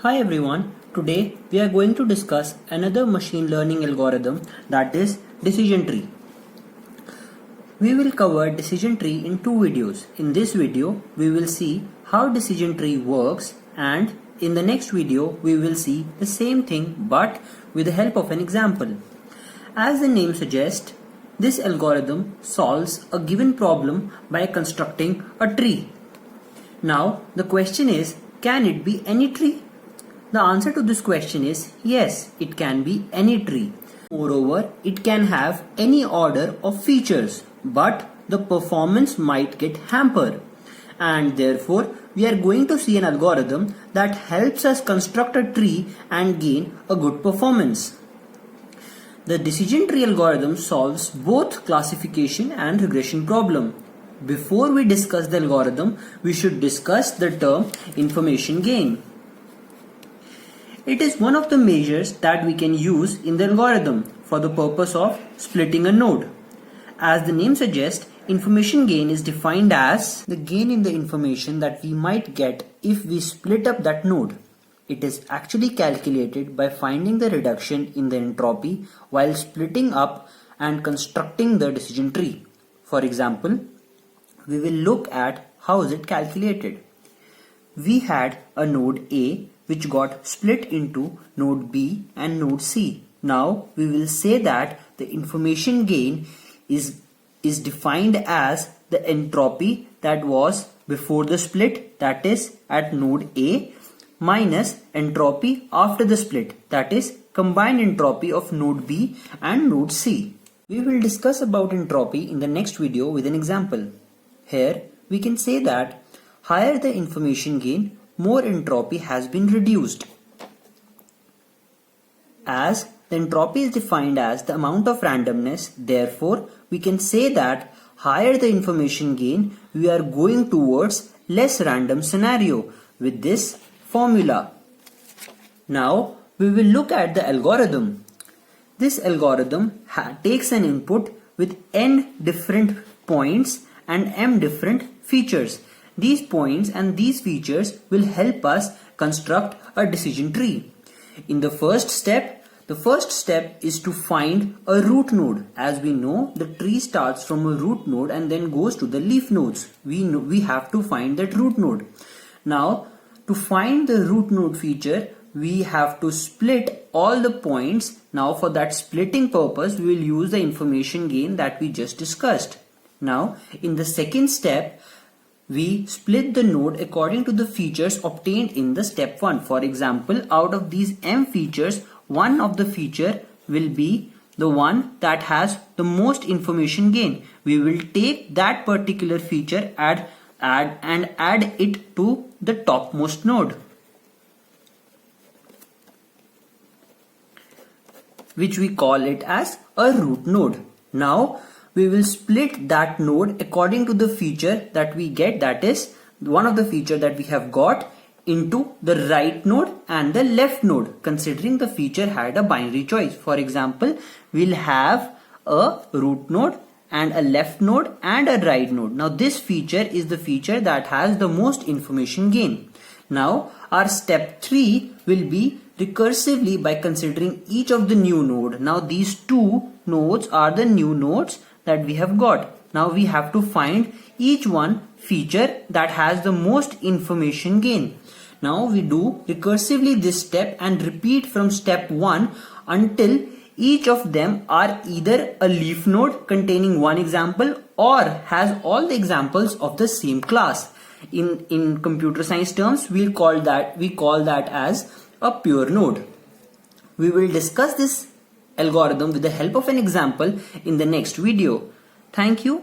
Hi everyone, today we are going to discuss another machine learning algorithm, that is decision tree. We will cover decision tree in two videos. In this video, we will see how decision tree works, and in the next video we will see the same thing but with the help of an example. As the name suggests, this algorithm solves a given problem by constructing a tree. Now the question is, can it be any tree? The answer to this question is yes, it can be any tree. Moreover, it can have any order of features, but the performance might get hampered. And therefore, we are going to see an algorithm that helps us construct a tree and gain a good performance. The decision tree algorithm solves both classification and regression problem. Before we discuss the algorithm, we should discuss the term information gain. It is one of the measures that we can use in the algorithm for the purpose of splitting a node. As the name suggests, information gain is defined as the gain in the information that we might get if we split up that node. It is actually calculated by finding the reduction in the entropy while splitting up and constructing the decision tree. For example, we will look at how is it calculated. We had a node A which got split into node B and node C. Now we will say that the information gain is defined as the entropy that was before the split, that is at node A, minus entropy after the split, that is combined entropy of node B and node C. We will discuss about entropy in the next video with an example. Here we can say that higher the information gain, more entropy has been reduced. As the entropy is defined as the amount of randomness, therefore we can say that higher the information gain, we are going towards less random scenario with this formula. Now we will look at the algorithm. This algorithm takes an input with n different points and m different features. These points and these features will help us construct a decision tree. In the first step is to find a root node. As we know, the tree starts from a root node and then goes to the leaf nodes. We have to find that root node. Now, to find the root node feature, we have to split all the points. Now, for that splitting purpose, we will use the information gain that we just discussed. Now, in the second step, we split the node according to the features obtained in the step 1. For example, out of these m features, one of the feature will be the one that has the most information gain. We will take that particular feature and add it to the topmost node, which we call it as a root node. Now we will split that node according to the feature that we get, that is one of the feature that we have got, into the right node and the left node, considering the feature had a binary choice. For example, we'll have a root node and a left node and a right node. Now this feature is the feature that has the most information gain. Now our step 3 will be recursively by considering each of the new node. Now these two nodes are the new nodes that we have got. Now we have to find each one feature that has the most information gain. Now we do recursively this step and repeat from step 1 until each of them are either a leaf node containing one example or has all the examples of the same class. In computer science terms, we call that as a pure node. We will discuss this algorithm with the help of an example in the next video. Thank you.